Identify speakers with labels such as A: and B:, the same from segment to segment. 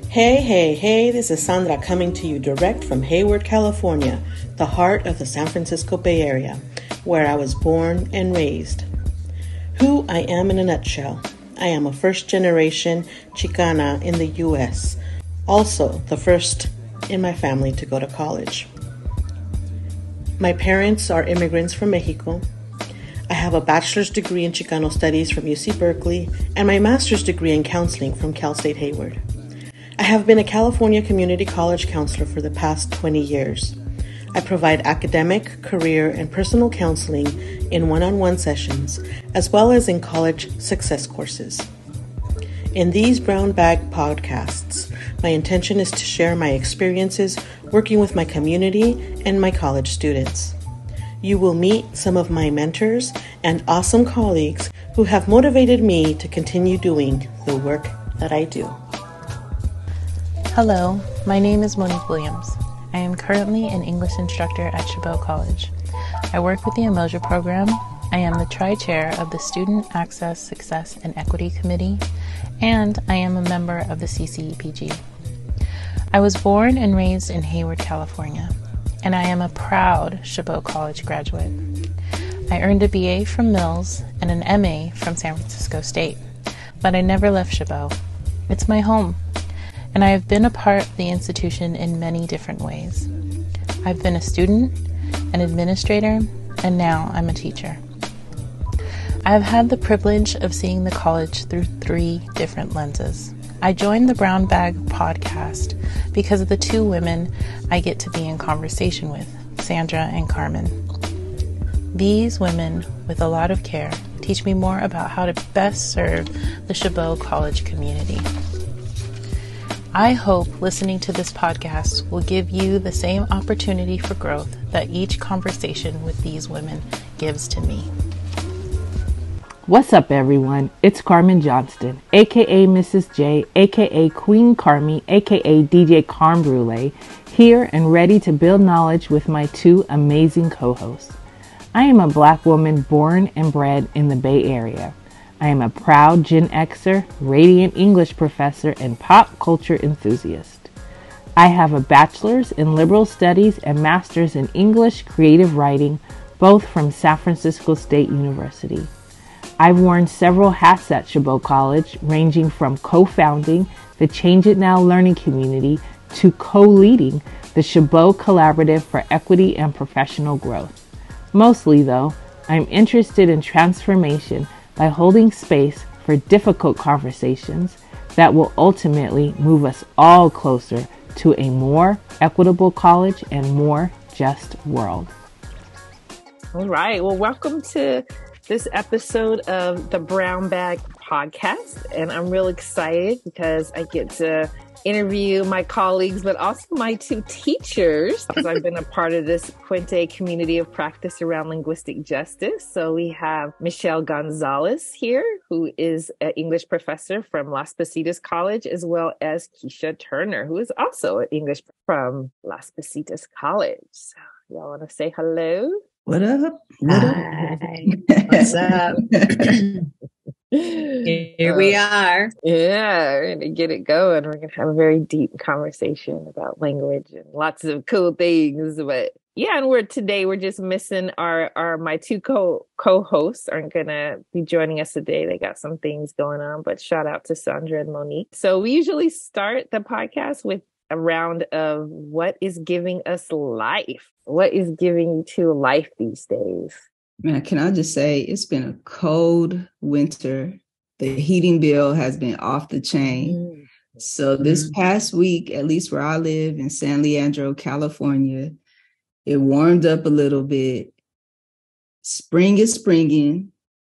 A: Hey, this is Sandra coming to you direct from Hayward, California, the heart of the San Francisco Bay Area, where I was born and raised. Who I am in a nutshell. I am a first-generation Chicana in the U.S., also the first in my family to go to college. My parents are immigrants from Mexico. I have a bachelor's degree in Chicano studies from UC Berkeley and my master's degree in counseling from Cal State Hayward. I have been a California community college counselor for the past 20 years. I provide academic, career, and personal counseling in one-on-one sessions, as well as in college success courses. In these Brown Bag podcasts, my intention is to share my experiences working with my community and my college students. You will meet some of my mentors and awesome colleagues who have motivated me to continue doing the work that I do.
B: Hello, my name is Monique Williams. I am currently an English instructor at Chabot College. I work with the Emoja program. I am the Tri-Chair of the Student Access, Success, and Equity Committee, and I am a member of the CCEPG. I was born and raised in Hayward, California, and I am a proud Chabot College graduate. I earned a BA from Mills and an MA from San Francisco State, but I never left Chabot. It's my home. And I have been a part of the institution in many different ways. I've been a student, an administrator, and now I'm a teacher. I have had the privilege of seeing the college through 3 different lenses. I joined the Brown Bag podcast because of the 2 women I get to be in conversation with, Sandra and Carmen. These women, with a lot of care, teach me more about how to best serve the Chabot College community. I hope listening to this podcast will give you the same opportunity for growth that each conversation with these women gives to me.
C: What's up, everyone? It's Carmen Johnston, aka Mrs. J, aka Queen Carmi, aka DJ Carm Brulee, here and ready to build knowledge with my 2 amazing co-hosts. I am a Black woman born and bred in the Bay Area. I am a proud Gen Xer, radiant English professor, and pop culture enthusiast. I have a bachelor's in liberal studies and master's in English creative writing, both from San Francisco State University. I've worn several hats at Chabot College, ranging from co-founding the Change It Now learning community to co-leading the Chabot Collaborative for Equity and Professional Growth. Mostly, though, I'm interested in transformation by holding space for difficult conversations that will ultimately move us all closer to a more equitable college and more just world.
D: All right. Well, welcome to this episode of the Brown Bag podcast. And I'm real excited because I get to interview my colleagues, but also my 2 teachers, because I've been a part of this Puente community of practice around linguistic justice. So we have Michelle Gonzales here, who is an English professor from Las Positas College, as well as Kisha Turner, who is also an English from Las Positas College. So y'all want to say hello?
E: What up?
F: Hi. What's up? Here we are.
D: Yeah, we're going to get it going. We're going to have a very deep conversation about language and lots of cool things. But yeah, and we're just missing my 2 co-hosts aren't going to be joining us today. They got some things going on, but shout out to Sandra and Monique. So we usually start the podcast with a round of what is giving us life. What is giving you 2 life these days?
E: Man, can I just say it's been a cold winter. The heating bill has been off the chain. So this past week, at least where I live in San Leandro, California, it warmed up a little bit. Spring is springing.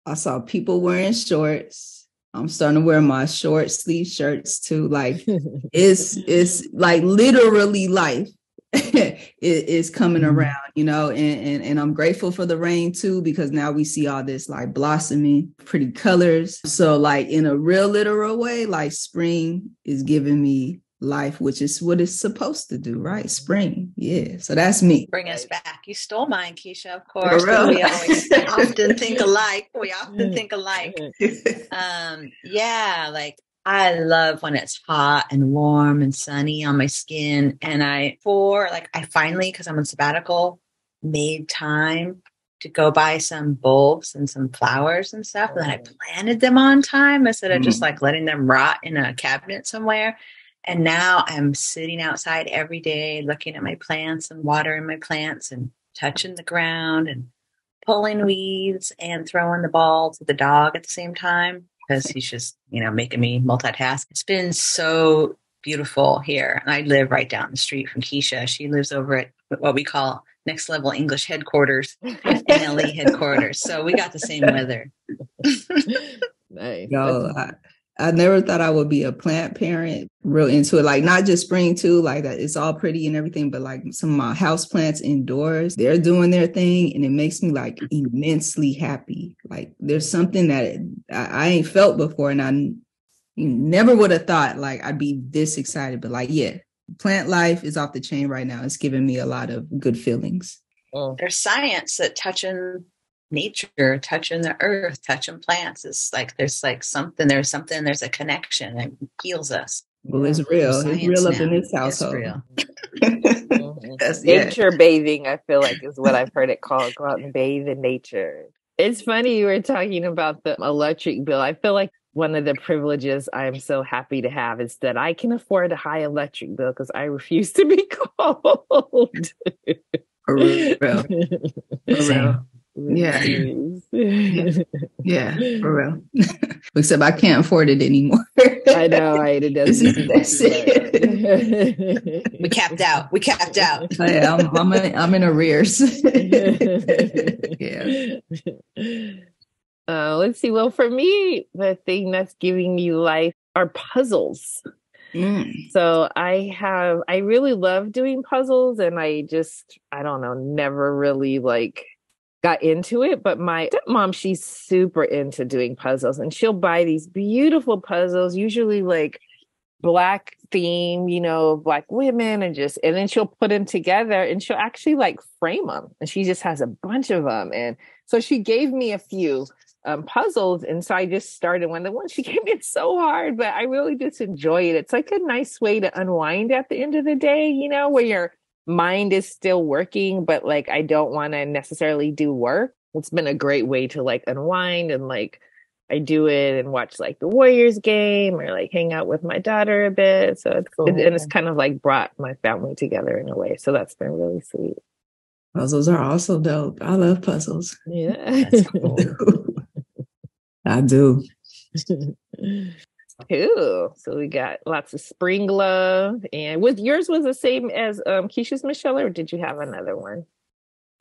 E: I saw people wearing shorts. I'm starting to wear my short sleeve shirts too. Like it's like literally life. is coming around, and I'm grateful for the rain too, because now we see all this like blossoming, pretty colors. So like in a real literal way, like spring is giving me life, which is what it's supposed to do, right? Spring. Yeah. So that's me.
F: Bring us back. You stole mine, Kisha, of course. We always often think alike. Yeah, like
G: I love when it's hot and warm and sunny on my skin. And I finally, because I'm on sabbatical, made time to go buy some bulbs and some flowers and stuff. And then I planted them on time instead of just like letting them rot in a cabinet somewhere. And now I'm sitting outside every day looking at my plants and watering my plants and touching the ground and pulling weeds and throwing the ball to the dog at the same time, because he's just, making me multitask. It's been so beautiful here. And I live right down the street from Kisha. She lives over at what we call Next Level English headquarters, NLE headquarters. So we got the same weather.
D: Nice.
E: Yo, I never thought I would be a plant parent, real into it. Like not just spring too, like that it's all pretty and everything, but like some of my house plants indoors, they're doing their thing and it makes me like immensely happy. Like there's something that I ain't felt before, and I never would have thought like I'd be this excited. But like, yeah, plant life is off the chain right now. It's giving me a lot of good feelings.
G: There's science that touching nature, touching the earth, touching plants is like there's a connection that heals us.
E: Well, it's real. It's real up in this household.
G: It's real.
D: Nature bathing, I feel like, is what I've heard it called. Go out and bathe in nature. It's funny you were talking about the electric bill. I feel like one of the privileges I'm so happy to have is that I can afford a high electric bill because I refuse to be cold.
E: For real. For real. Yeah. Yeah, for real. Except I can't afford it anymore.
D: I know, right? It doesn't.
E: That's it.
G: We capped out.
E: Yeah, I'm in arrears. Yeah.
D: Let's see. Well, for me, the thing that's giving me life are puzzles. So I really love doing puzzles, and I don't know, never really got into it, but my stepmom, she's super into doing puzzles, and she'll buy these beautiful puzzles, usually Black theme, Black women, and then she'll put them together, and she'll actually frame them, and she just has a bunch of them. And so she gave me a few puzzles, and so I just started one. The one she gave me, it's so hard, but I really just enjoy it. It's like a nice way to unwind at the end of the day, where you're mind is still working, but I don't want to necessarily do work. It's been a great way to unwind, and I do it and watch the Warriors game, or hang out with my daughter a bit. So it's cool. And it's kind of brought my family together in a way. So that's been really sweet.
E: Puzzles are also dope. I love puzzles.
D: Yeah.
E: That's cool. I do.
D: Cool. So we got lots of spring love. And yours was the same as Kisha's, Michelle, or did you have another one?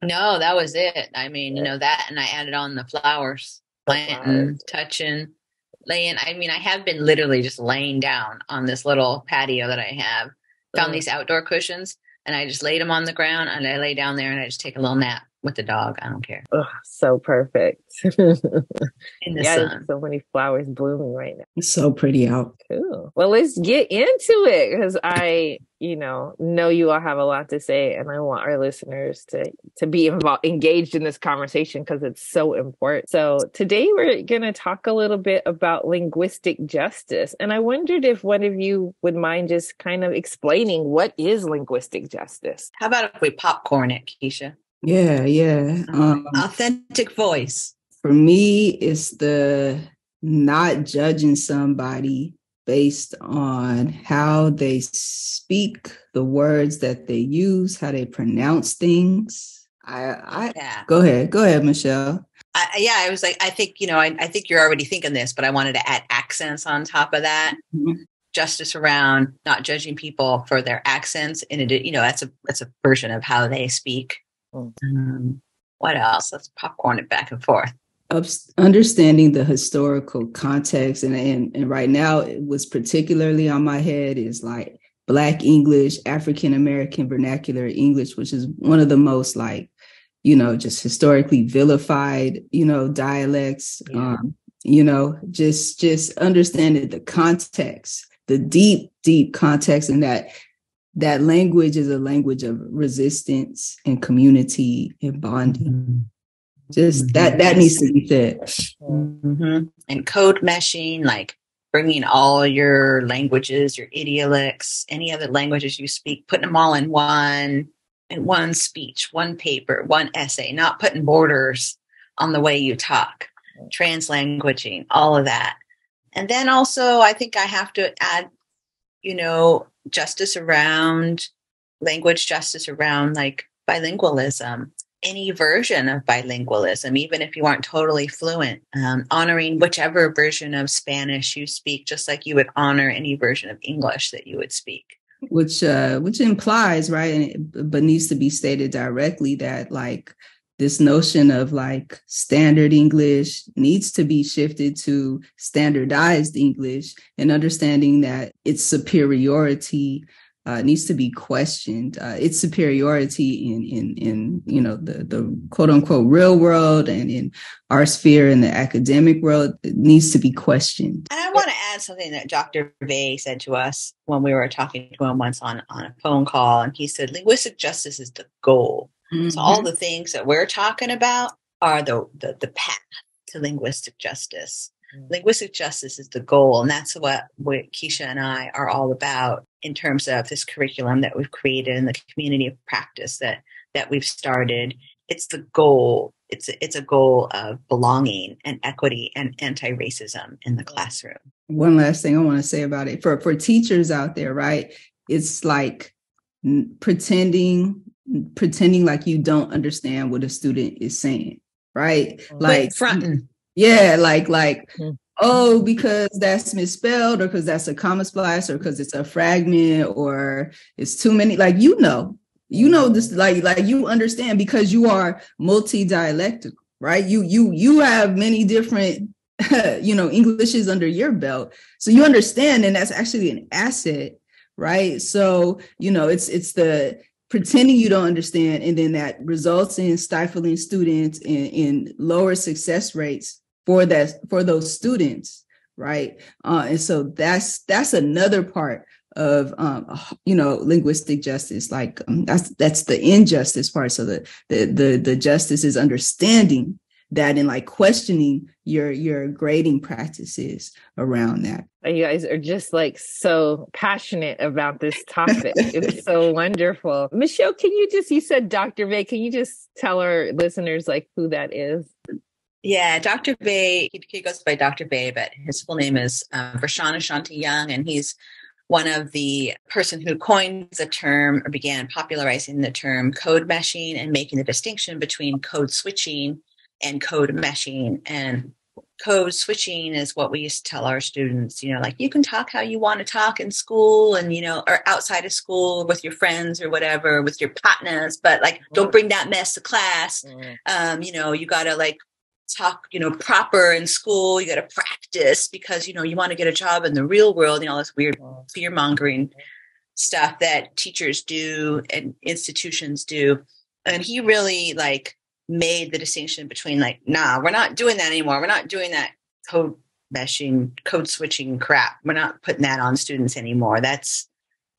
G: No, that was it. I mean, that, and I added on the flowers, planting, touching, laying. I mean, I have been literally just laying down on this little patio that I have. Found these outdoor cushions, and I just laid them on the ground, and I lay down there, and I just take a little nap with the dog. I don't care.
D: Oh, so perfect.
G: In the sun.
D: So many flowers blooming right now.
E: It's so pretty out.
D: Cool. Well, let's get into it, because I, know you all have a lot to say, and I want our listeners to be engaged in this conversation, because it's so important. So today we're going to talk a little bit about linguistic justice. And I wondered if one of you would mind just kind of explaining what is linguistic justice.
G: How about if we popcorn it, Kisha?
E: Yeah.
G: Authentic voice.
E: For me, it's the not judging somebody based on how they speak, the words that they use, how they pronounce things. Go ahead, Michelle.
G: I was I think, I think you're already thinking this, but I wanted to add accents on top of that. Mm-hmm. Justice around not judging people for their accents. And that's a version of how they speak. What else? Let's popcorn it back and forth.
E: Understanding the historical context, and right now what's particularly on my head is Black English, African American vernacular English, which is one of the most just historically vilified dialects. Yeah. Just understanding the context, the deep context, and that language is a language of resistance and community and bonding. Just that needs to be said.
G: Mm-hmm. And code meshing, bringing all your languages, your idiolects, any other languages you speak, putting them all in one speech, one paper, one essay, not putting borders on the way you talk, translanguaging, all of that. And then also, I think I have to add, justice around language, justice around like bilingualism, any version of bilingualism, even if you aren't totally fluent, honoring whichever version of Spanish you speak, just like you would honor any version of English that you would speak.
E: Which implies, right, but needs to be stated directly that like this notion of like standard English needs to be shifted to standardized English, and understanding that its superiority needs to be questioned. Its superiority in the quote unquote real world and in our sphere in the academic world needs to be questioned.
G: And I want to add something that Dr. Vey said to us when we were talking to him once on a phone call, and he said, linguistic justice is the goal. Mm-hmm. So all the things that we're talking about are the path to linguistic justice. Mm-hmm. Linguistic justice is the goal, and that's what Kisha and I are all about in terms of this curriculum that we've created and the community of practice that we've started. It's the goal. It's a goal of belonging and equity and anti-racism in the classroom.
E: One last thing I want to say about it for teachers out there, right? It's like pretending like you don't understand what a student is saying, right? Like
G: fronting.
E: Yeah, like, oh, because that's misspelled, or because that's a comma splice, or because it's a fragment, or it's too many. Like, this, like you understand because you are multi-dialectical, right? You have many different, Englishes under your belt, so you understand, and that's actually an asset, right? So it's the pretending you don't understand, and then that results in stifling students in lower success rates for those students, right? And so that's another part of linguistic justice. Like that's the injustice part. So the justice is understanding that and like questioning your grading practices around that.
D: You guys are just like so passionate about this topic. It's so wonderful. Michelle, you said Dr. Vey, can you just tell our listeners like who that is?
G: Yeah, Dr. Vey, he goes by Dr. Vey, but his full name is Vershawn Ashanti Young, and he's one of the person who coined the term or began popularizing the term code meshing and making the distinction between code switching and code meshing. And code switching is what we used to tell our students, like you can talk how you want to talk in school and, or outside of school with your friends or whatever, with your partners, but like, don't bring that mess to class. You got to like talk, proper in school. You got to practice because, you want to get a job in the real world, all this weird fear mongering stuff that teachers do and institutions do. And he really like made the distinction between like, nah, we're not doing that anymore. We're not doing that code meshing, code switching crap. We're not putting that on students anymore. That's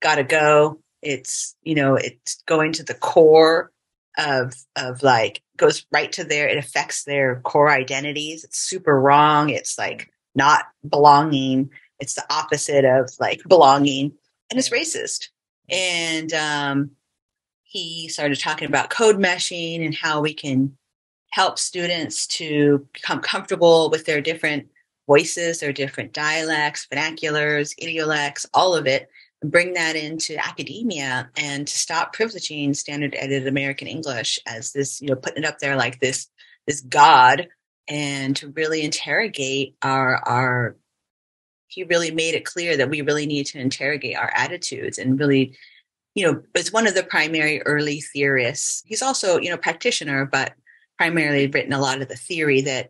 G: got to go. It's, it's going to the core of like, goes right to it affects their core identities. It's super wrong. It's like not belonging. It's the opposite of like belonging, and it's racist. And, he started talking about code meshing and how we can help students to become comfortable with their different voices, their different dialects, vernaculars, idiolects, all of it, and bring that into academia and to stop privileging standard edited American English as this, putting it up there like this God, and to really interrogate our he really made it clear that we really need to interrogate our attitudes and really, is one of the primary early theorists. He's also, practitioner, but primarily written a lot of the theory that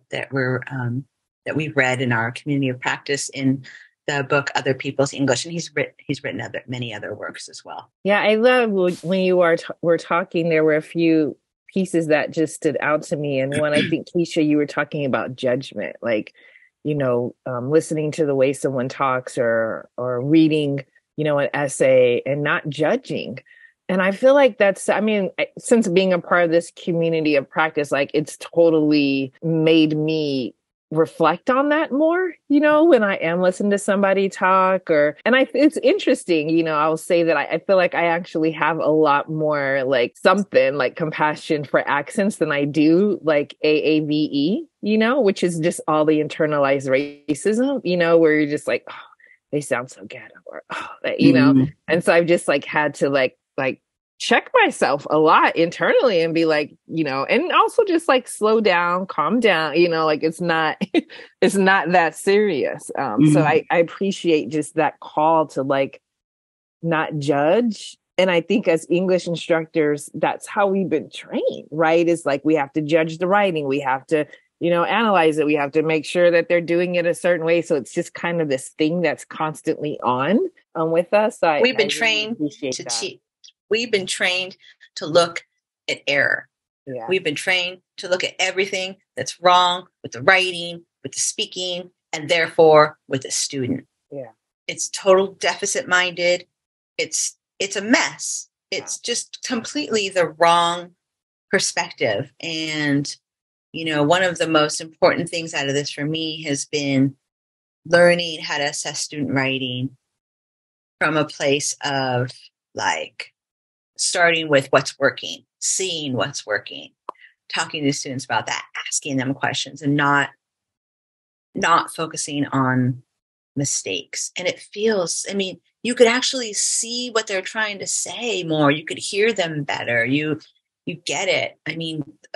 G: we've read in our community of practice in the book Other People's English, and he's written many other works as well.
D: Yeah, I love when you were talking. There were a few pieces that just stood out to me, and one, I think, Kisha, you were talking about judgment, like listening to the way someone talks or reading an essay and not judging. And I feel like since being a part of this community of practice, like it's totally made me reflect on that more, when I am listening to somebody talk it's interesting, I'll say that I feel like I actually have a lot more like something like compassion for accents than I do like AAVE, which is just all the internalized racism, where you're just like, oh, they sound so ghetto or, and so I've just like had to like check myself a lot internally and be like, and also just like slow down, calm down, like it's not that serious. So I appreciate just that call to like not judge. And I think as English instructors, that's how we've been trained, right? It's like we have to judge the writing. We have to, analyze it. We have to make sure that they're doing it a certain way. So it's just kind of this thing that's constantly on with us.
G: We've been trained to teach. We've been trained to look at error.
D: Yeah.
G: We've been trained to look at everything that's wrong with the writing, with the speaking, and therefore with the student.
D: Yeah.
G: It's total deficit minded. It's a mess. It's just completely the wrong perspective. And, one of the most important things out of this for me has been learning how to assess student writing from a place of like, starting with what's working, seeing what's working, talking to students about that, asking them questions and not focusing on mistakes. And it feels, you could actually see what they're trying to say more. You could hear them better. You get it.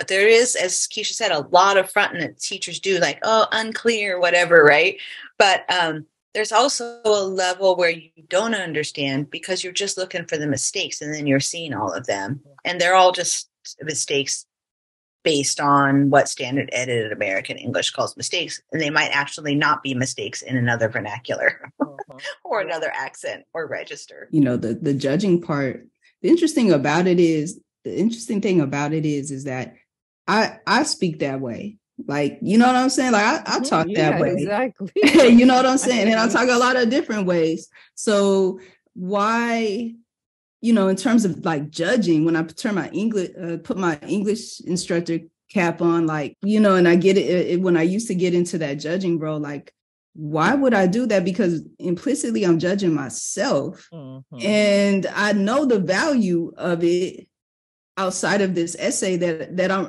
G: There is, as Kisha said, a lot of fronting that teachers do, like, oh, unclear, whatever, right? But there's also a level where you don't understand because you're just looking for the mistakes and then you're seeing all of them. And they're all just mistakes based on what standard edited American English calls mistakes. And they might actually not be mistakes in another vernacular or another accent or register.
E: The judging part, the interesting thing about it is that I speak that way. Like, you know what I'm saying? Like I talk that way.
D: Exactly.
E: You know what I'm saying? And I talk a lot of different ways. So why, in terms of like judging, when I turn my English, put my English instructor cap on, like, and I get it when I used to get into that judging role, like, why would I do that? Because implicitly I'm judging myself. And I know the value of it. Outside of this essay that I'm,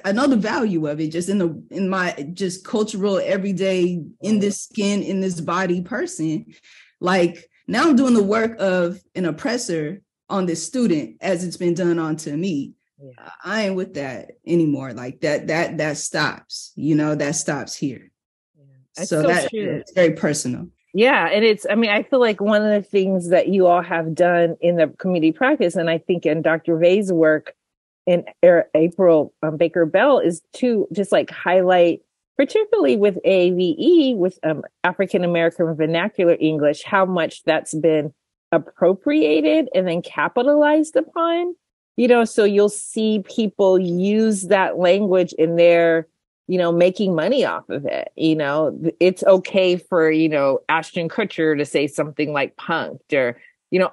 E: I know the value of it just in my just cultural everyday in this skin, in this body person. Like now I'm doing the work of an oppressor on this student as it's been done onto me. Yeah. I ain't with that anymore. Like that stops, that stops here.
D: Yeah.
E: So it's very personal.
D: Yeah. And I feel like one of the things that you all have done in the community practice, and I think in Dr. Vay's work in April Baker Bell, is to just like highlight, particularly with AAVE, with African American Vernacular English, how much that's been appropriated and then capitalized upon. So you'll see people use that language in their making money off of it. It's okay for, Ashton Kutcher to say something like punked or,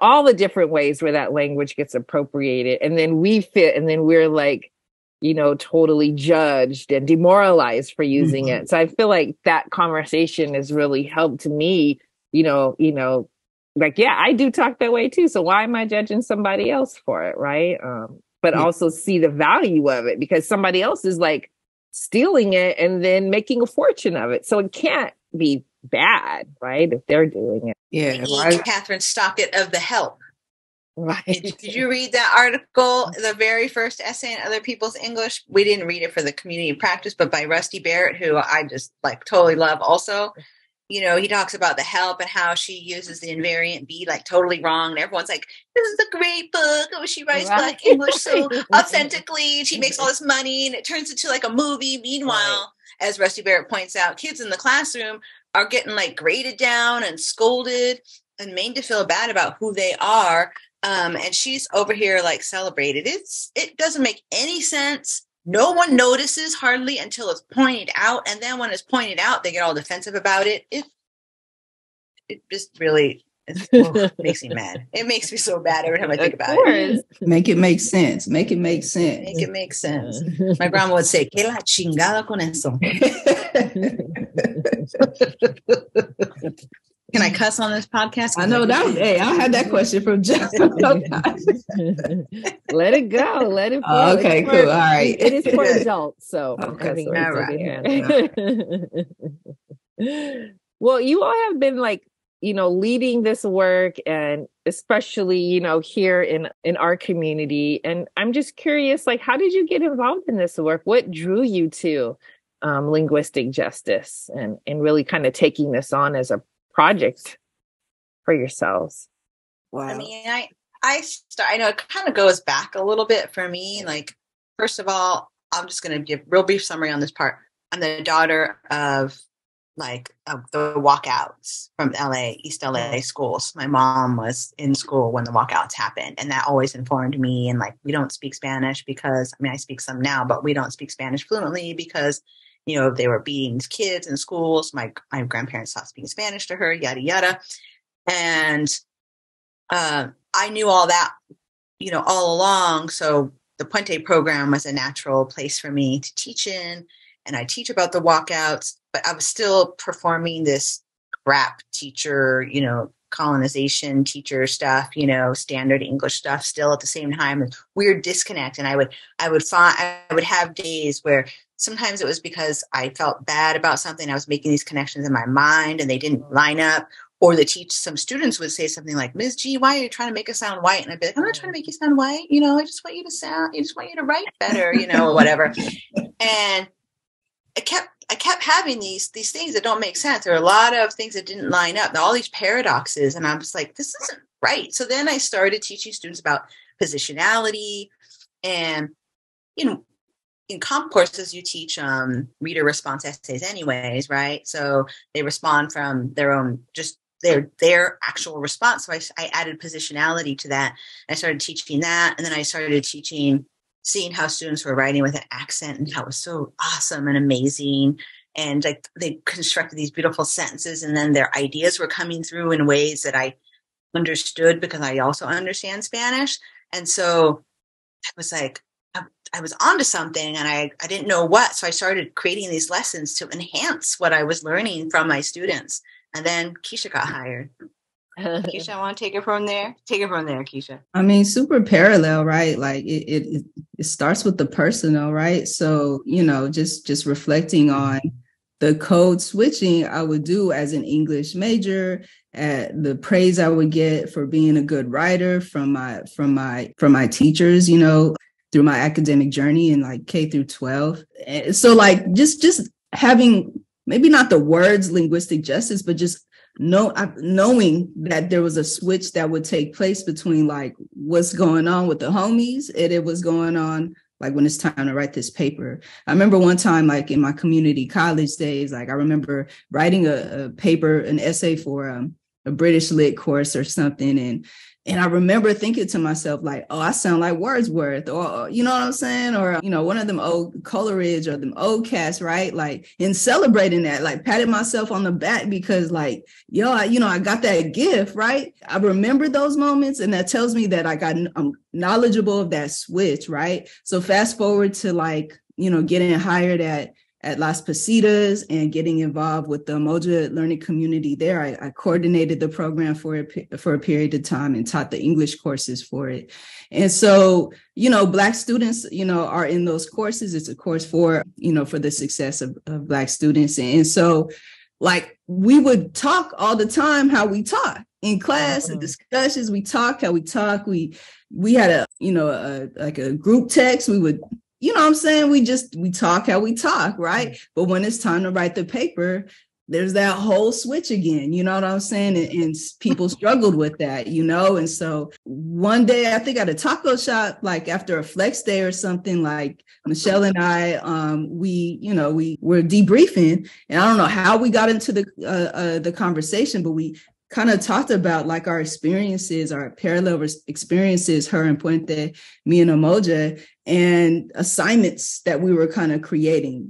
D: all the different ways where that language gets appropriated. And then we fit, and then we're like, totally judged and demoralized for using it. So I feel like that conversation has really helped me, like, yeah, I do talk that way too. So why am I judging somebody else for it? Right. But also see the value of it because somebody else is like, stealing it and then making a fortune of it. So it can't be bad, right? If they're doing it.
E: Yeah.
G: Catherine Stockett of The Help.
D: Right.
G: Did you read that article, the very first essay in Other People's English? We didn't read it for the community practice, but by Rusty Barrett, who I just like totally love also. He talks about The Help and how she uses the invariant be like totally wrong. And everyone's like, this is a great book. Oh, she writes Black English so authentically. She makes all this money and it turns into like a movie. Meanwhile, as Rusty Barrett points out, kids in the classroom are getting like graded down and scolded and made to feel bad about who they are. And she's over here like celebrated. It doesn't make any sense. No one notices hardly until it's pointed out. And then when it's pointed out, they get all defensive about it. It just really Makes me mad. It makes me so bad every time I think about
D: it.
E: Make it make sense. Make it make sense.
G: Make it make sense. My grandma would say, "Que la chingada con eso." Can I cuss on this podcast?
E: I know that. Hey, I had that question from Jeff.
D: Let it go. Let it flow.
E: Okay, cool. All right.
D: It is for adults. So
E: okay,
D: I think
E: so
D: all
E: right.
D: Well, you all have been leading this work, and especially, here in our community. And I'm just curious, how did you get involved in this work? What drew you to linguistic justice and really kind of taking this on as a project for yourselves?
G: Wow. I mean, I know it kind of goes back a little bit for me. First of all, I'm just going to give a real brief summary on this part. I'm the daughter of the walkouts from East LA schools. My mom was in school when the walkouts happened, and that always informed me. And we don't speak Spanish because, I speak some now, but we don't speak Spanish fluently because, they were beating kids in schools. My grandparents stopped speaking Spanish to her, yada, yada. And I knew all that, all along. So the Puente program was a natural place for me to teach in. And I teach about the walkouts, but I was still performing this crap teacher, colonization teacher stuff, standard English stuff still at the same time, weird disconnect. And I would have days where sometimes it was because I felt bad about something. I was making these connections in my mind and they didn't line up. Or some students would say something like, "Ms. G, why are you trying to make us sound white?" And I'd be like, "I'm not trying to make you sound white. I just want you to write better, or whatever." And I kept having these things that don't make sense. There are a lot of things that didn't line up, all these paradoxes. And I'm just like, this isn't right. So then I started teaching students about positionality. And, in comp courses, you teach reader response essays anyways, right? So they respond from their own, just their actual response. So I added positionality to that. I started teaching that. And then I started seeing how students were writing with an accent, and how it was so awesome and amazing. And they constructed these beautiful sentences, and then their ideas were coming through in ways that I understood because I also understand Spanish. And so I was I was onto something, and I didn't know what. So I started creating these lessons to enhance what I was learning from my students. And then Kisha got hired. Kisha, I want to take it from there. Take it from there, Kisha.
E: Super parallel, right? It starts with the personal, right? So, just reflecting on the code switching I would do as an English major, the praise I would get for being a good writer from my teachers, through my academic journey in K through 12. So just having maybe not the words linguistic justice, but just knowing that there was a switch that would take place between what's going on with the homies and it was going on when it's time to write this paper. I remember one time in my community college days, I remember writing a paper, an essay for a British lit course or something, and I remember thinking to myself, oh, I sound like Wordsworth, or, you know what I'm saying? Or, one of them old Coleridge or them old cats, right? And celebrating that, patting myself on the back because I got that gift, right? I remember those moments, and that tells me that I'm knowledgeable of that switch, right? So fast forward to getting hired at Las Positas and getting involved with the Umoja learning community there. I coordinated the program for a period of time and taught the English courses for it. And so, Black students, are in those courses. It's a course for the success of Black students. And so we would talk all the time how we talk in class and discussions. We talk how we talk. We had a group text. We would, you know what I'm saying? We talk how we talk, right? But when it's time to write the paper, there's that whole switch again, you know what I'm saying? And people struggled with that, And so one day, I think at a taco shop, after a flex day or something, Michelle and I, we were debriefing, and I don't know how we got into the conversation, but we kind of talked about our experiences, our parallel experiences, her and Puente, me and Umoja, and assignments that we were kind of creating,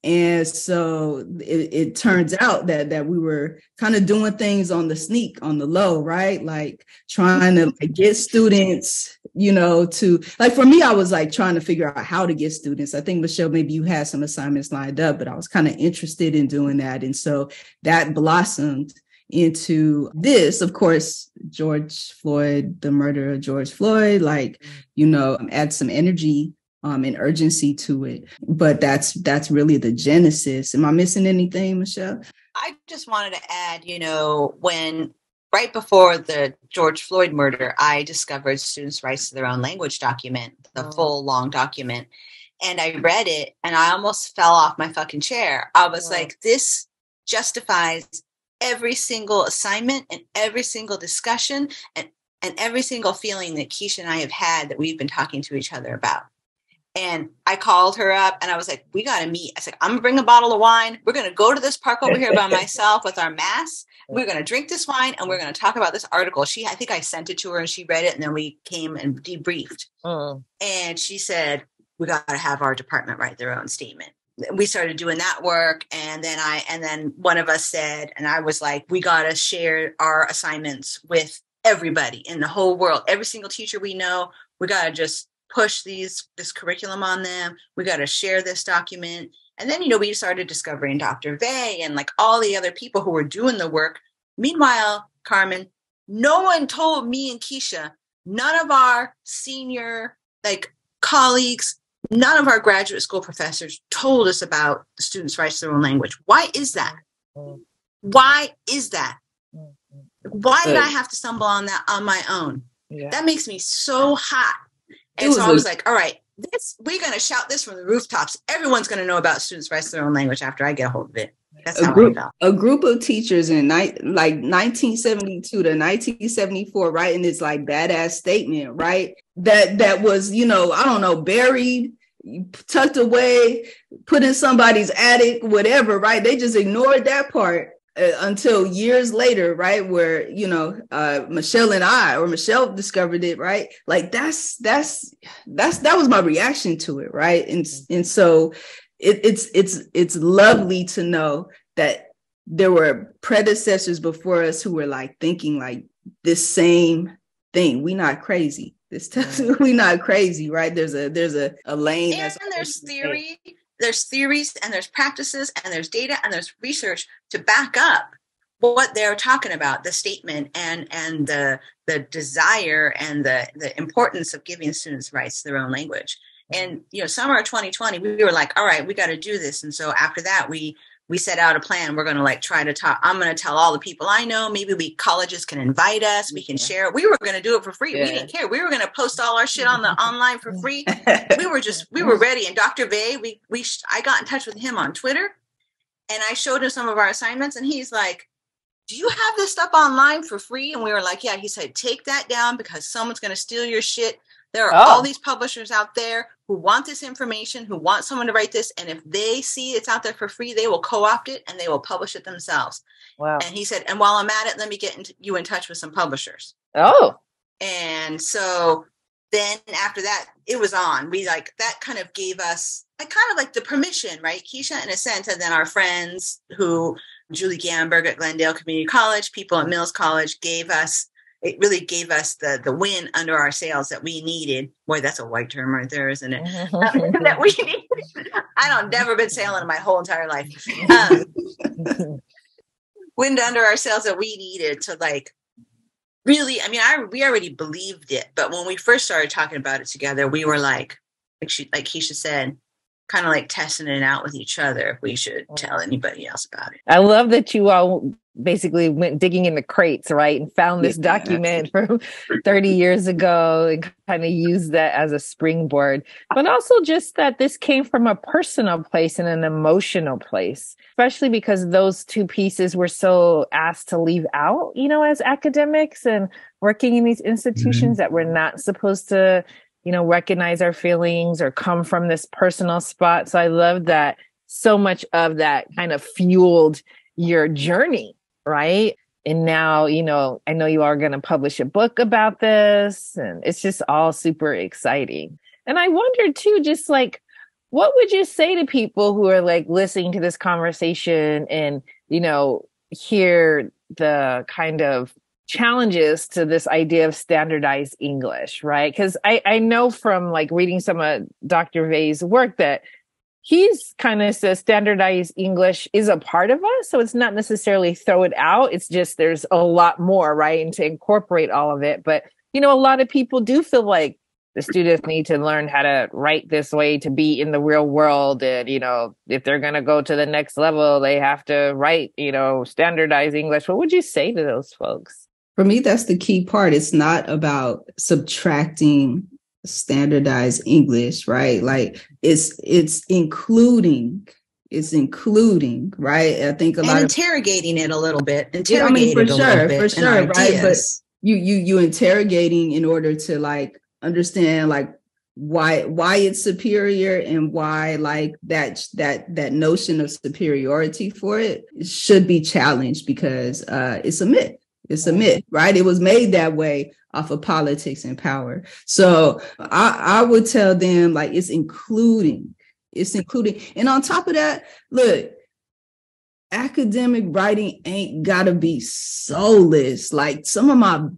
E: And so it turns out that we were kind of doing things on the sneak, on the low, right? Like trying to get students, to, like, for me, I was like trying to figure out how to get students. I think, Michelle, maybe you had some assignments lined up, but I was kind of interested in doing that. And so that blossomed into this, of course, George Floyd, the murder of George Floyd, like, add some energy and urgency to it. But that's really the genesis. Am I missing anything, Michelle?
G: I just wanted to add, when right before the George Floyd murder, I discovered Students' Rights to Their Own Language document, the full long document. And I read it and I almost fell off my fucking chair. I was like, this justifies every single assignment and every single discussion and every single feeling that Kisha and I have had that we've been talking to each other about. And I called her up and I was like, we got to meet. I said, I'm going to bring a bottle of wine. We're going to go to this park over here by myself with our masks. We're going to drink this wine and we're going to talk about this article. I think I sent it to her and she read it. And then we came and debriefed. And she said, we got to have our department write their own statement. We started doing that work. And then one of us said, and I was like, we got to share our assignments with everybody in the whole world. Every single teacher we know, we got to just push this curriculum on them. We got to share this document. And then, we started discovering Dr. Vey and like all the other people who were doing the work. Meanwhile, Carmen, no one told me and Kisha, none of our senior colleagues, none of our graduate school professors told us about the students' rights to their own language. Why is that? Why is that? Why did I have to stumble on that on my own? Yeah. That makes me so hot. And so I was like, all right, we're going to shout this from the rooftops. Everyone's going to know about students' rights to their own language after I get a hold of it. That's how I felt.
E: A group of teachers in 1972 to 1974 writing this like badass statement, right? That was, I don't know, buried, tucked away, put in somebody's attic, whatever, right? They just ignored that part until years later, right? Where, Michelle discovered it, right? Like that was my reaction to it, right? And so it's lovely to know that there were predecessors before us who were like thinking like this same thing. We not crazy. We not crazy, right? There's a lane.
G: And there's theory. There's theories and there's practices and there's data and there's research to back up what they're talking about, the statement and the desire and the importance of giving students rights to their own language. And, summer of 2020, we were like, all right, we got to do this. And so after that, we set out a plan. We're going to try to talk. I'm going to tell all the people I know, maybe colleges can invite us. We can share. We were going to do it for free. Yeah. We didn't care. We were going to post all our shit on the online for free. We were ready. And Dr. Vey, I got in touch with him on Twitter and I showed him some of our assignments and he's like, do you have this stuff online for free? And we were like, yeah. He said, take that down because someone's going to steal your shit. There are all these publishers out there who want this information, who want someone to write this. And if they see it's out there for free, they will co-opt it and they will publish it themselves. Wow. And he said, and while I'm at it, let me get you in touch with some publishers.
D: Oh.
G: And so then after that, it was on. That kind of gave us the permission, right? Kisha, in a sense, and then our friends Julie Gamberg at Glendale Community College, people at Mills College it really gave us the win under our sails that we needed. Boy, that's a white term right there, isn't it? That we needed. I've never been sailing in my whole entire life. Wind under our sails that we needed to really, we already believed it. But when we first started talking about it together, we were like Kisha said, kind of testing it out with each other if we should tell anybody else about it.
D: I love that you all basically went digging in the crates, right? And found this document from 30 years ago and kind of used that as a springboard. But also just that this came from a personal place and an emotional place, especially because those two pieces were so asked to leave out, as academics and working in these institutions that we're not supposed to recognize our feelings or come from this personal spot. So I love that so much of that kind of fueled your journey, right? And now, I know you are going to publish a book about this and it's just all super exciting. And I wondered too, just what would you say to people who are like listening to this conversation and, hear the kind of challenges to this idea of standardized English, right? Because I know from like reading some of Dr. Vei's work that he's kind of says standardized English is a part of us. So it's not necessarily throw it out. It's just there's a lot more, right? And to incorporate all of it. But, a lot of people do feel like the students need to learn how to write this way to be in the real world. And, if they're going to go to the next level, they have to write, standardized English. What would you say to those folks?
E: For me, that's the key part. It's not about subtracting standardized English, right? Like it's including, right? I think a lot of
G: interrogating it a little bit.
E: For sure, right? But you interrogating in order to like understand like why it's superior and why like that notion of superiority for it should be challenged because it's a myth. It's a myth, right? It was made that way off of politics and power. So I would tell them like it's including. And on top of that, look, academic writing ain't gotta be soulless. Like some of my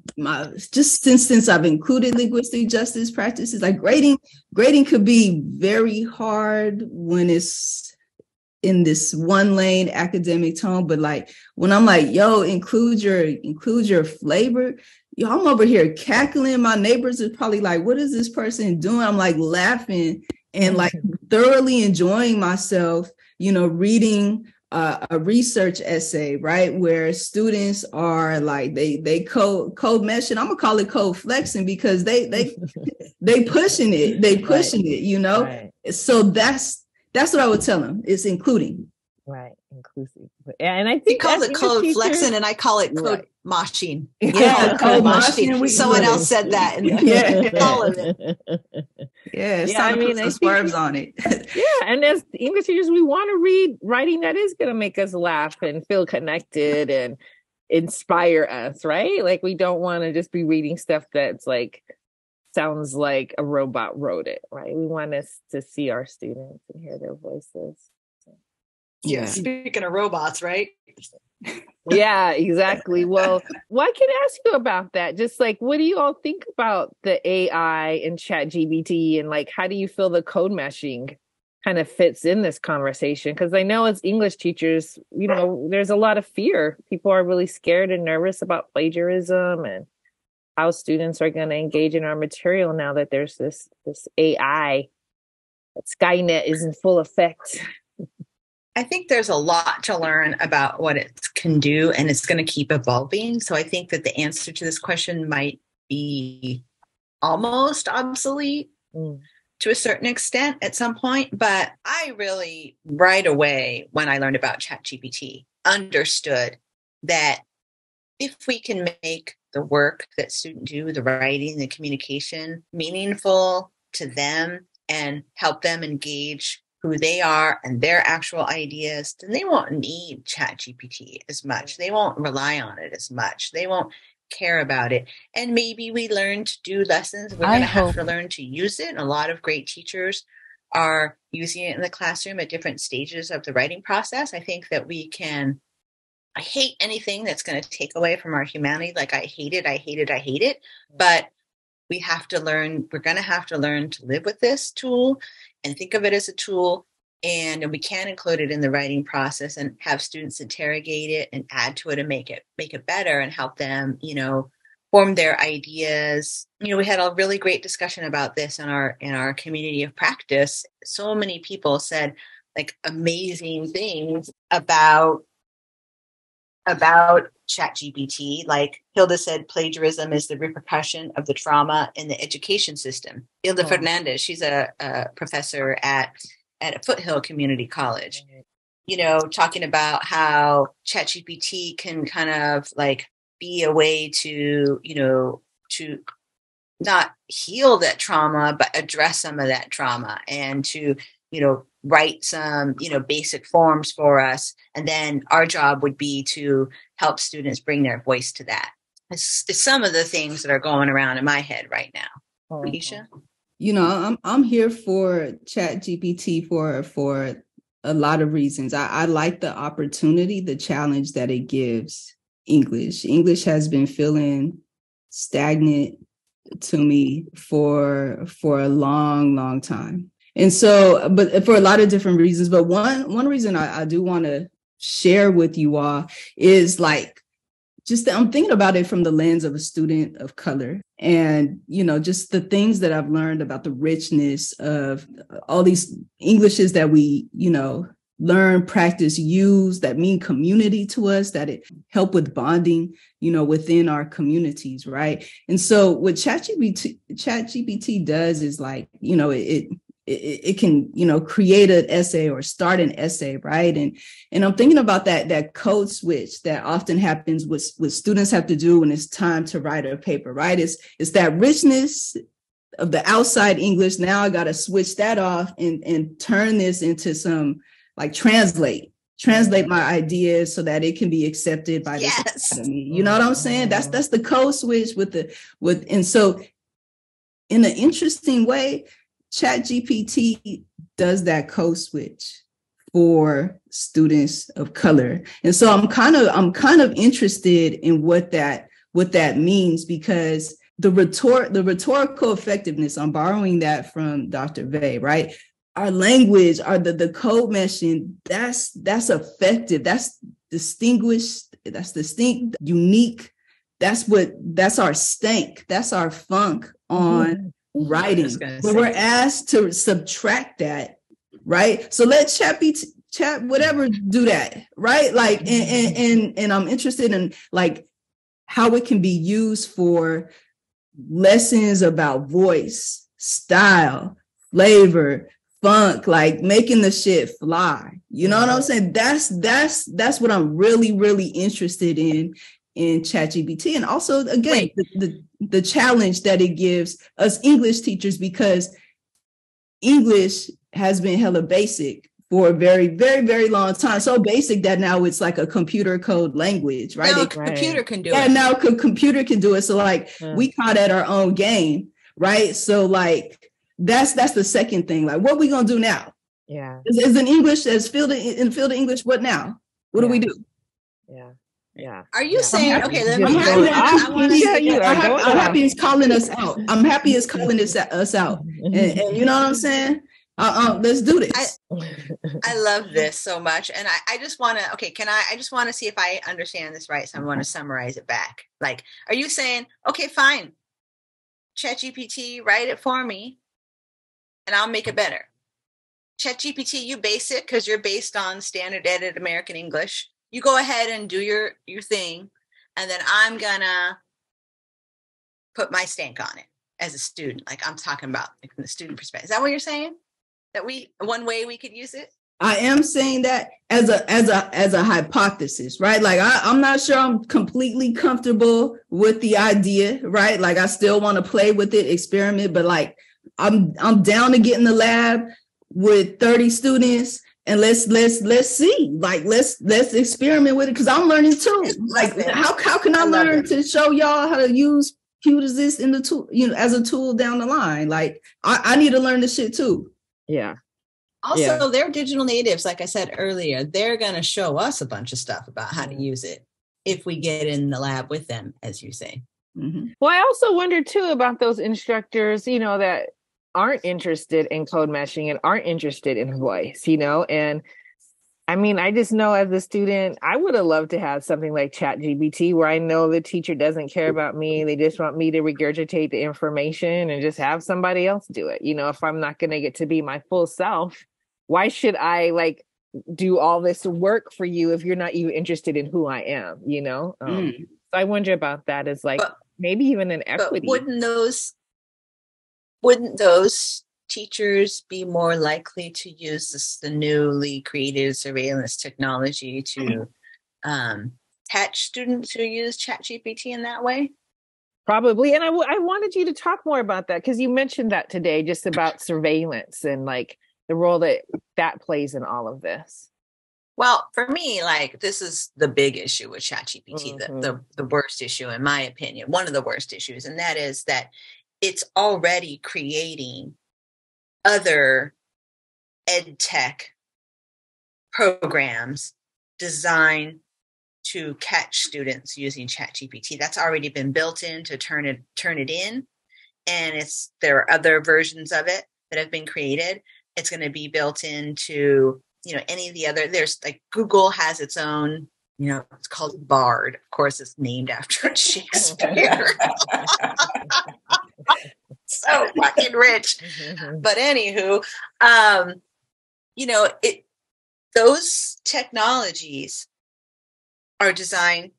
E: just since I've included linguistic justice practices, like grading could be very hard when it's in this one lane academic tone, but like when I'm like, yo, include your flavor, yo, I'm over here cackling. My neighbors are probably like, what is this person doing? I'm like laughing and like thoroughly enjoying myself, reading a research essay, right? Where students are like, they code meshing. I'm gonna call it code flexing because they pushing it. Right. So that's what I would tell them. It's including.
D: Right. Inclusive. And I think
G: he calls it code flexing and I call it code moshing.
E: Yeah, code moshing.
G: Someone else said that. And all of it.
E: Yeah, it's time to put some swerves on it.
D: Yeah, and as English teachers, we want to read writing that is going to make us laugh and feel connected and inspire us, right? Like we don't want to just be reading stuff that's like sounds like a robot wrote it, right? We want us to see our students and hear their voices.
G: Yeah. Speaking of robots, right?
D: Yeah, exactly. Well, I can ask you about that. Just like, what do you all think about the AI and ChatGPT and like, how do you feel the code meshing kind of fits in this conversation? Because I know as English teachers, there's a lot of fear. People are really scared and nervous about plagiarism and how students are going to engage in our material now that there's this AI, that Skynet is in full effect.
G: I think there's a lot to learn about what it can do, and it's going to keep evolving. So I think that the answer to this question might be almost obsolete to a certain extent at some point. But I really, right away, when I learned about ChatGPT, understood that if we can make the work that students do, the writing, the communication, meaningful to them and help them engage who they are and their actual ideas, then they won't need ChatGPT as much. They won't rely on it as much. They won't care about it. And maybe we learn to do lessons. We're going to have to learn to use it. And a lot of great teachers are using it in the classroom at different stages of the writing process. I think that I hate anything that's going to take away from our humanity. Like I hate it. But we're going to have to learn to live with this tool and think of it as a tool. And we can include it in the writing process and have students interrogate it and add to it and make it better and help them, form their ideas. We had a really great discussion about this in our community of practice. So many people said like amazing things about ChatGPT. Like Hilda said, plagiarism is the repercussion of the trauma in the education system. Hilda Fernandez, she's a professor at a Foothill Community College, talking about how ChatGPT can kind of like be a way to not heal that trauma, but address some of that trauma and to, write some, basic forms for us. And then our job would be to help students bring their voice to that. It's some of the things that are going around in my head right now. Kisha?
E: I'm here for ChatGPT for a lot of reasons. I like the opportunity, the challenge that it gives English. English has been feeling stagnant to me for a long, long time. And so, but for a lot of different reasons. But one reason I do want to share with you all is like, I'm thinking about it from the lens of a student of color, and, just the things that I've learned about the richness of all these Englishes that we, learn, practice, use, that mean community to us, that it help with bonding, within our communities. Right. And so what ChatGPT does is like, it can, create an essay or start an essay, right? And I'm thinking about that code switch that often happens with students have to do when it's time to write a paper, right? It's that richness of the outside English. Now I got to switch that off and turn this into some, like, translate my ideas so that it can be accepted by the academy. You know what I'm saying? That's the code switch and so in an interesting way, ChatGPT does that code switch for students of color. And so I'm kind of interested in what that means, because the rhetorical effectiveness, I'm borrowing that from Dr. Vey, right? Our language, the code meshing, that's effective, that's distinguished, that's distinct, unique. That's our stank, that's our funk on writing. But we're asked to subtract that, right? So let chat whatever do that, right? Like, and I'm interested in like how it can be used for lessons about voice, style, flavor, funk, like making the shit fly. You know what I'm saying? That's what I'm really, really interested in ChatGPT. And also, again, the challenge that it gives us English teachers, because English has been hella basic for a very, very, very long time. So basic that now it's like a computer code language, right?
G: Now computer can do it.
E: Yeah, now computer can do it. So like we caught at our own game, right? So like that's the second thing. Like, what we gonna do now?
D: Yeah.
E: Is in English, as field of English, what now? What do we do?
D: Yeah. Yeah.
G: Are you saying, okay, let
E: I'm
G: me
E: happy it's calling us out. I'm happy it's calling us out. And you know what I'm saying? Let's do this.
G: I love this so much. And I just want to, I just want to see if I understand this right. So I want to summarize it back. Like, are you saying, okay, fine, ChatGPT, write it for me and I'll make it better. ChatGPT, you base it because you're based on standard edited American English. You go ahead and do your thing, and then I'm gonna put my stank on it as a student. Like, I'm talking about like, from the student perspective. Is that what you're saying? That one way we could use it?
E: I am saying that as a hypothesis, right? Like I'm not sure I'm completely comfortable with the idea, right? Like I still want to play with it, experiment, but like I'm down to get in the lab with 30 students. And let's see, like, let's experiment with it. Cause I'm learning too. Like, how can I learn to show y'all how to use QAssist in the tool, as a tool down the line? Like, I need to learn this shit too.
D: Yeah.
G: Also, they're digital natives. Like I said earlier, they're going to show us a bunch of stuff about how to use it if we get in the lab with them, as you say.
D: Mm-hmm. Well, I also wonder too about those instructors, that aren't interested in code meshing and aren't interested in voice, and I mean, I just know as a student, I would have loved to have something like ChatGPT where I know the teacher doesn't care about me. They just want me to regurgitate the information and just have somebody else do it. If I'm not going to get to be my full self, why should I like do all this work for you if you're not even interested in who I am, So I wonder about that as like maybe even an equity.
G: But wouldn't those teachers be more likely to use the newly created surveillance technology to catch students who use ChatGPT in that way?
D: Probably. And I wanted you to talk more about that because you mentioned that today, just about surveillance and like the role that plays in all of this.
G: Well, for me, like this is the big issue with ChatGPT, the worst issue, in my opinion, one of the worst issues. And that is that it's already creating other ed tech programs designed to catch students using ChatGPT. That's already been built in to turn it in. And there are other versions of it that have been created. It's going to be built into, any of the other, there's like Google has its own, it's called Bard. Of course, it's named after Shakespeare. So fucking rich. But anywho, those technologies are designed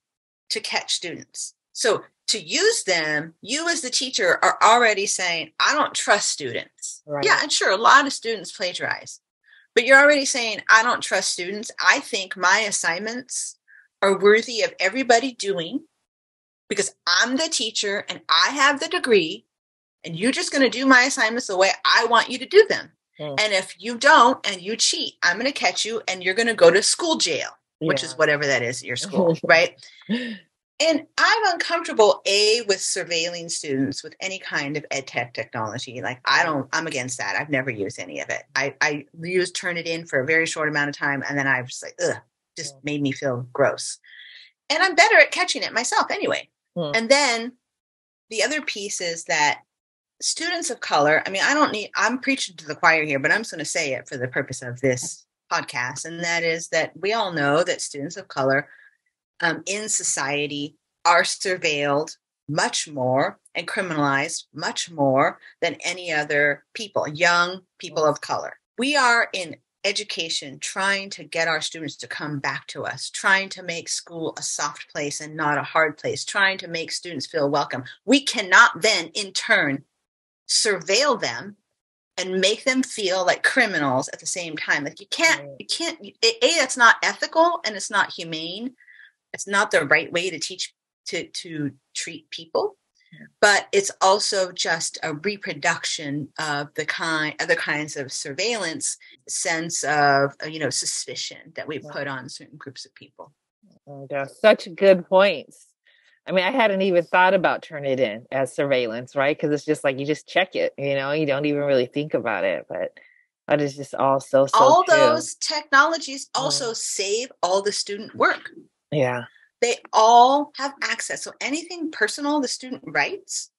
G: to catch students. So to use them, you as the teacher are already saying, I don't trust students. Right. Yeah, and sure, a lot of students plagiarize. But you're already saying, I don't trust students. I think my assignments are worthy of everybody doing because I'm the teacher and I have the degree and you're just going to do my assignments the way I want you to do them. And if you don't and you cheat, I'm going to catch you and you're going to go to school jail, which is whatever that is at your school, right? And I'm uncomfortable, with surveilling students with any kind of ed tech technology. Like I'm against that. I've never used any of it. I used Turnitin for a very short amount of time. And then I was like, just made me feel gross. And I'm better at catching it myself anyway. And then the other piece is that students of color, I'm preaching to the choir here, but I'm just going to say it for the purpose of this podcast. And that is that we all know that students of color in society are surveilled much more and criminalized much more than any other people, young people of color. We are in education trying to get our students to come back to us, trying to make school a soft place and not a hard place, trying to make students feel welcome. We cannot then in turn surveil them and make them feel like criminals at the same time. Like you can't, that's not ethical and it's not humane. It's not the right way to teach, to treat people, but it's also just a reproduction of other kinds of surveillance, sense of, suspicion that we put on certain groups of people.
D: Such good points. I hadn't even thought about Turnitin as surveillance, right? Because it's just like you just check it, you don't even really think about it. But that is just all so
G: all
D: true.
G: Those technologies also save all the student work.
D: Yeah.
G: They all have access. So anything personal the student writes,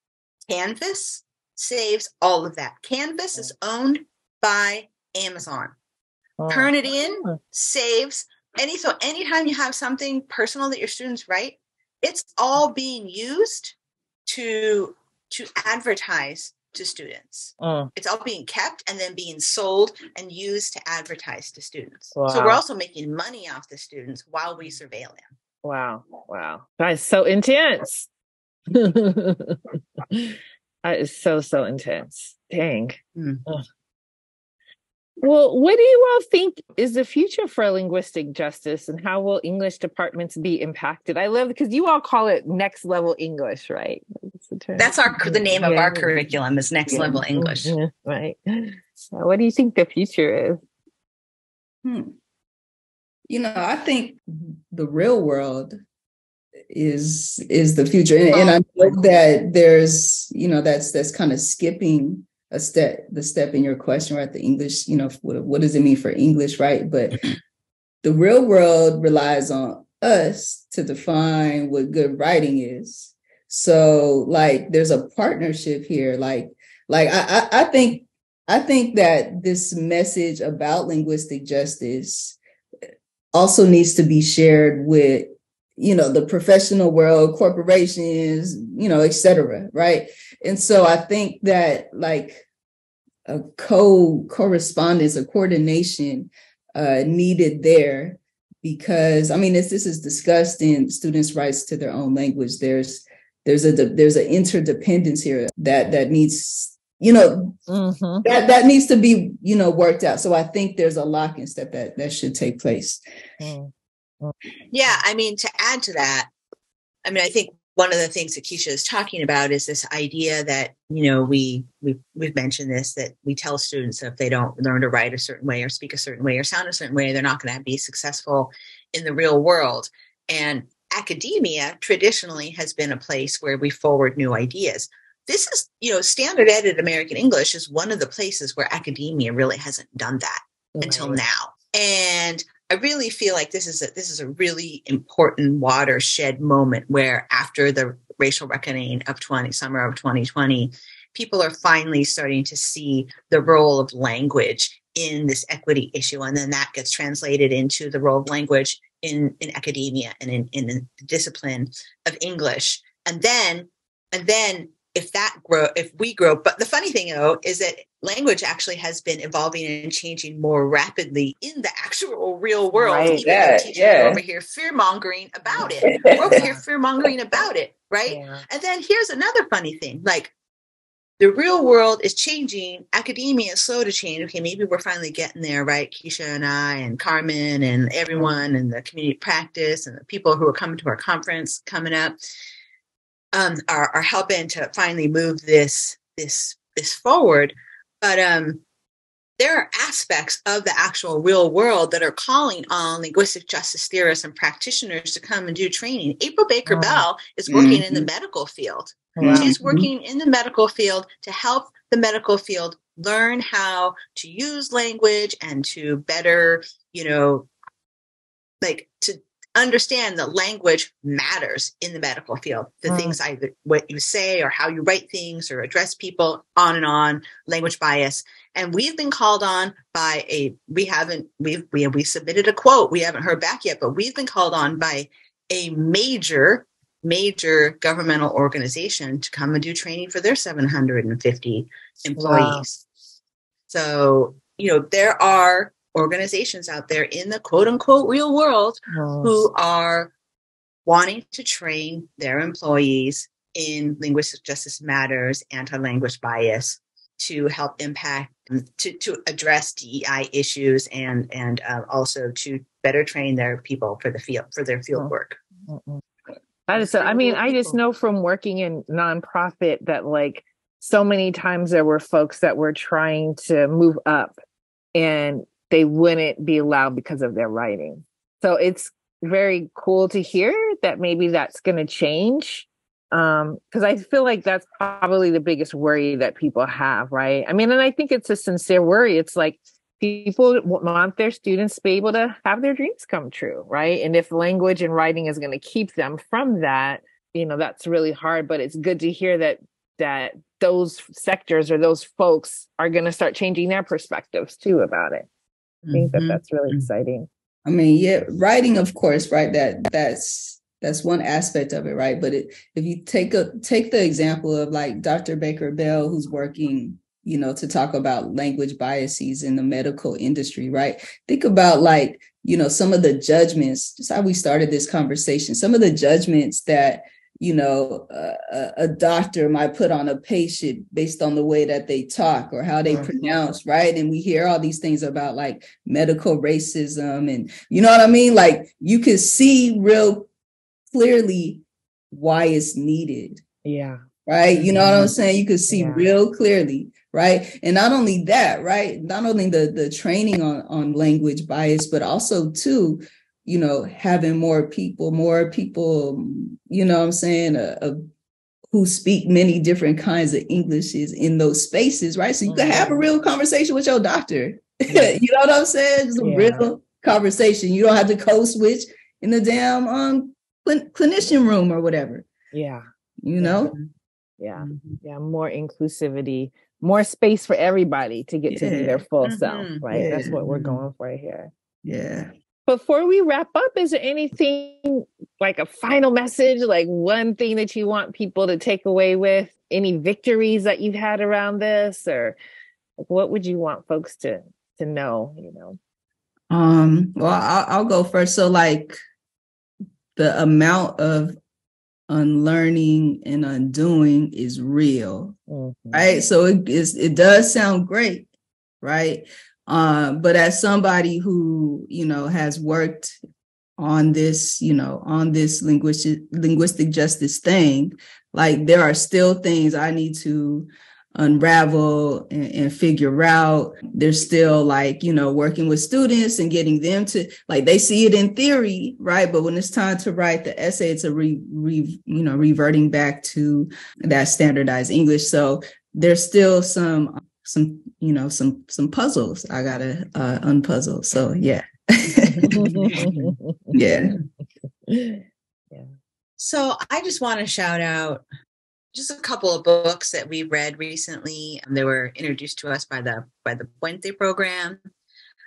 G: Canvas saves all of that. Canvas is owned by Amazon. Turnitin saves so anytime you have something personal that your students write, it's all being used to advertise to students. It's all being kept and then being sold and used to advertise to students. Wow. So we're also making money off the students while we surveil them.
D: Wow. That is so intense. That is so intense. Dang. Well, what do you all think is the future for linguistic justice and how will English departments be impacted? I love because you all call it next level English, right?
G: That's the name of our curriculum is next level English.
D: Right. So what do you think the future is?
E: I think the real world is the future. And I know that there's, that's kind of skipping the step in your question, right? The English, what does it mean for English, right? But the real world relies on us to define what good writing is. So there's a partnership here. I think that this message about linguistic justice also needs to be shared with, the professional world, corporations, et cetera, right? And so I think that a correspondence, a coordination needed there because, this is discussed in students' rights to their own language. There's an interdependence here that needs, that needs to be, worked out. So I think there's a lock and step that should take place.
G: Yeah. To add to that, I think one of the things that Kisha is talking about is this idea that, we've mentioned this, that we tell students that if they don't learn to write a certain way or speak a certain way or sound a certain way, they're not going to be successful in the real world. And academia traditionally has been a place where we forward new ideas. this is, standard edited American English is one of the places where academia really hasn't done that until now. And I really feel like this is a really important watershed moment where after the racial reckoning of summer of 2020, people are finally starting to see the role of language in this equity issue. And then that gets translated into the role of language in academia and in the discipline of English. And then if we grow, but the funny thing though, is that language actually has been evolving and changing more rapidly in the actual real world.
D: Right.
G: Even though teachers are over here fear-mongering about it. We're over here fear-mongering about it, right? Yeah. And then here's another funny thing, like the real world is changing. Academia is slow to change. Okay, maybe we're finally getting there, right? Keisha and I and Carmen and everyone and the community practice and the people who are coming to our conference coming up are helping to finally move this forward. But there are aspects of the actual real world that are calling on linguistic justice theorists and practitioners to come and do training. April Baker Bell is working in the medical field. She's working in the medical field to help the medical field learn how to use language and to better, to understand that language matters in the medical field. The things what you say or how you write things or address people, on and on, language bias. And we've been called on by we submitted a quote. We haven't heard back yet, but we've been called on by a major governmental organization to come and do training for their 750 employees. Wow. So, there are organizations out there in the quote unquote real world who are wanting to train their employees in linguistic justice matters, anti-language bias, to help impact, to address DEI issues and also to better train their people for their field work.
D: I just know from working in nonprofit that like so many times there were folks that were trying to move up and they wouldn't be allowed because of their writing. So it's very cool to hear that maybe that's going to change. Because I feel like that's probably the biggest worry that people have, right? I mean, and I think it's a sincere worry. It's like people want their students to be able to have their dreams come true, right? And if language and writing is going to keep them from that, that's really hard. But it's good to hear that those sectors or those folks are going to start changing their perspectives too about it. I think that's really exciting.
E: I mean, yeah, writing, of course, right? That's one aspect of it, right? But if you take the example of like Dr. Baker Bell, who's working, to talk about language biases in the medical industry, right? Think about like, some of the judgments, just how we started this conversation, some of the judgments that, a doctor might put on a patient based on the way that they talk or how they pronounce, right? And we hear all these things about like medical racism and you know what I mean? Like you can see real clearly why it's needed.
D: Yeah.
E: Right. You know what I'm saying? You can see real clearly. Right. And not only that, right. Not only the training on language bias, but also too, having more people, what I'm saying, who speak many different kinds of Englishes in those spaces. Right. So you can have a real conversation with your doctor. You know what I'm saying? Just a real conversation. You don't have to code switch in the damn clinician room or whatever.
D: Yeah.
E: Yeah.
D: More inclusivity, more space for everybody to get to be their full self, right? That's what we're going for here.
E: Yeah.
D: Before we wrap up, is there anything like a final message, like one thing that you want people to take away with? Any victories that you've had around this, or what would you want folks to know?
E: Well, I'll go first. So like the amount of unlearning and undoing is real, right? So it does sound great, right? But as somebody who, has worked on this, on this linguistic justice thing, like there are still things I need to unravel and figure out. They're still like, working with students and getting them to, like, they see it in theory, right? But when it's time to write the essay, it's a reverting back to that standardized English. So there's still some puzzles I gotta unpuzzle. So yeah. Yeah.
G: So I just want to shout out just a couple of books that we read recently. They were introduced to us by the Puente program.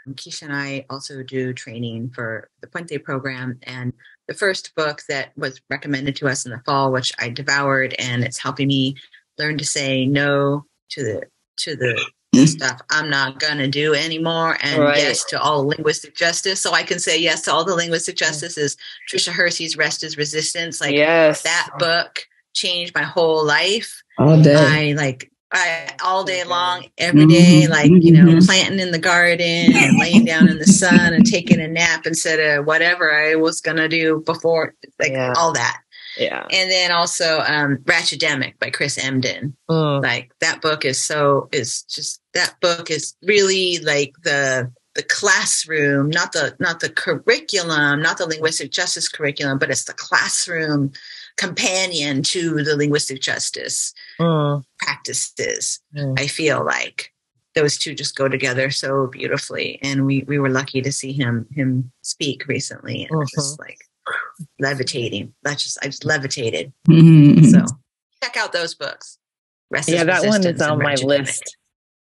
G: Kisha and I also do training for the Puente program. And the first book that was recommended to us in the fall, which I devoured, and it's helping me learn to say no to the stuff I'm not going to do anymore, and yes to all linguistic justice. So I can say yes to all the linguistic justice is Trisha Hersey's Rest is Resistance. Like, that book changed my whole life.
E: All day.
G: I all day long, every day, planting in the garden and laying down in the sun and taking a nap instead of whatever I was going to do before, all that.
D: Yeah.
G: And then also Ratchetdemic by Chris Emden. That book is really like the classroom, not the curriculum, not the linguistic justice curriculum, but it's the classroom companion to the linguistic justice practices. I feel like those two just go together so beautifully. And we were lucky to see him speak recently. And just like levitating. I just levitated. So check out those books.
D: That one is on my list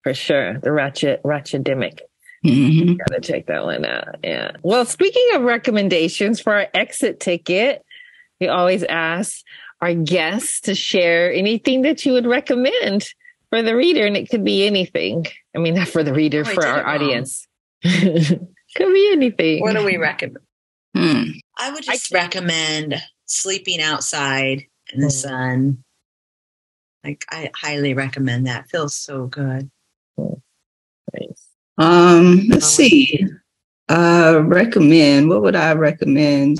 D: for sure. The Ratchetdemic. Gotta check that one out. Yeah. Well, speaking of recommendations for our exit ticket, we always ask our guests to share anything that you would recommend for the reader, and it could be anything. I mean, not for the reader, for our audience. Could be anything.
G: What do we recommend? I would just recommend sleeping outside in the sun. Like, I highly recommend that. Feels so good.
D: Nice.
E: Let's see. What would I recommend?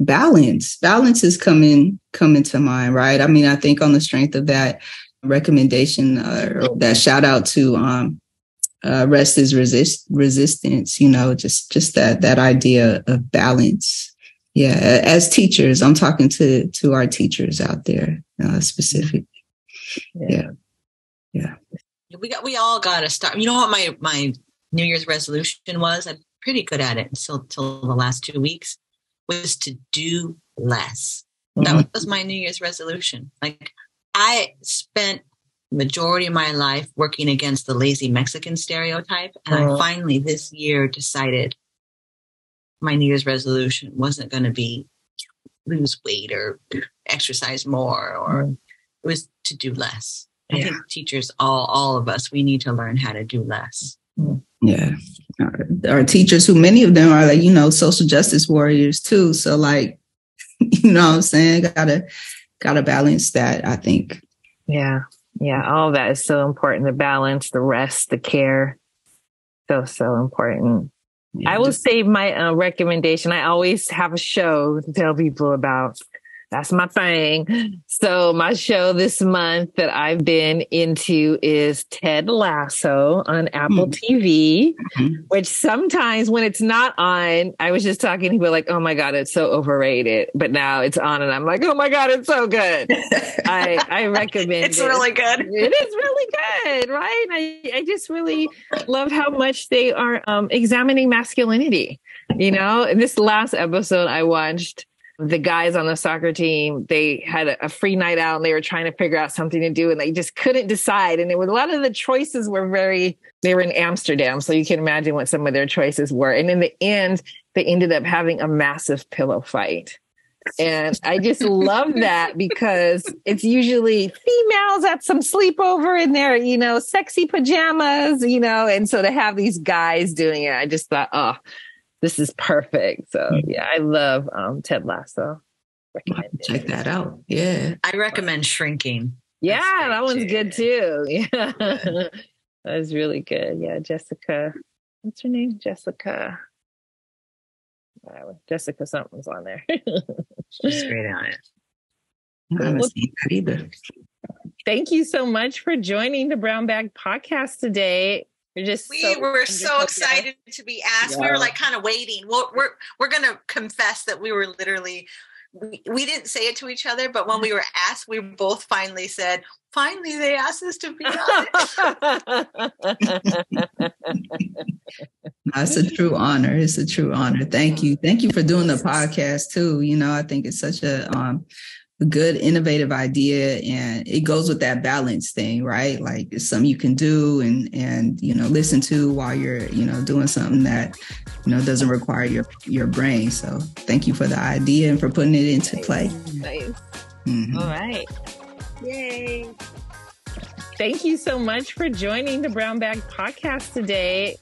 E: Balance is coming to mind, right? I mean, I think on the strength of that recommendation, or that shout out to Rest is Resistance, just that idea of balance. Yeah, as teachers, I'm talking to our teachers out there specifically. Yeah.
G: We all got to start. You know what my New Year's resolution was? I'm pretty good at it until the last 2 weeks. Was to do less. That was my New Year's resolution. Like, I spent majority of my life working against the lazy Mexican stereotype, and I finally this year decided my New Year's resolution wasn't going to be lose weight or exercise more, or it was to do less. I think teachers, all of us, we need to learn how to do less.
E: Yeah. Our teachers, who many of them are like, social justice warriors too. So like, what I'm saying? Gotta balance that, I think.
D: Yeah. All that is so important. The balance, the rest, the care. So important. I will save my recommendation. I always have a show to tell people about. That's my thing. So my show this month that I've been into is Ted Lasso on Apple TV, which sometimes when it's not on, I was just talking to people like, oh my God, it's so overrated. But now it's on and I'm like, oh my God, it's so good. I recommend
G: It's really good.
D: It is really good, right? I just really love how much they are examining masculinity. In this last episode I watched, the guys on the soccer team, they had a free night out and they were trying to figure out something to do and they just couldn't decide. And a lot of the choices were they were in Amsterdam. So you can imagine what some of their choices were. And in the end, they ended up having a massive pillow fight. And I just love that because it's usually females at some sleepover in their, sexy pajamas, and so to have these guys doing it, I just thought, this is perfect. So yeah, I love Ted Lasso.
E: Check that out. Yeah.
G: I recommend Shrinking.
D: Yeah, that one's good too. Yeah. That was really good. Yeah, Jessica. What's her name? Jessica something's on there.
G: She's great on it.
E: I haven't seen that either.
D: Thank you so much for joining the Brown Bag Podcast today.
F: We were so excited to be asked. Yeah. We were like kind of waiting. We're going to confess that we were literally, we didn't say it to each other, but when we were asked, we both finally said, finally they asked us to be on it.
E: It's a true honor. It's a true honor. Thank you. Thank you for doing the podcast too. You know, I think it's such a good, innovative idea, and it goes with that balance thing, right? Like it's something you can do and you know, listen to while you're, you know, doing something that, you know, doesn't require your brain. So thank you for the idea and for putting it into play.
D: Nice. Mm-hmm. All right.
F: Yay.
D: Thank you so much for joining the Brown Bag Podcast today.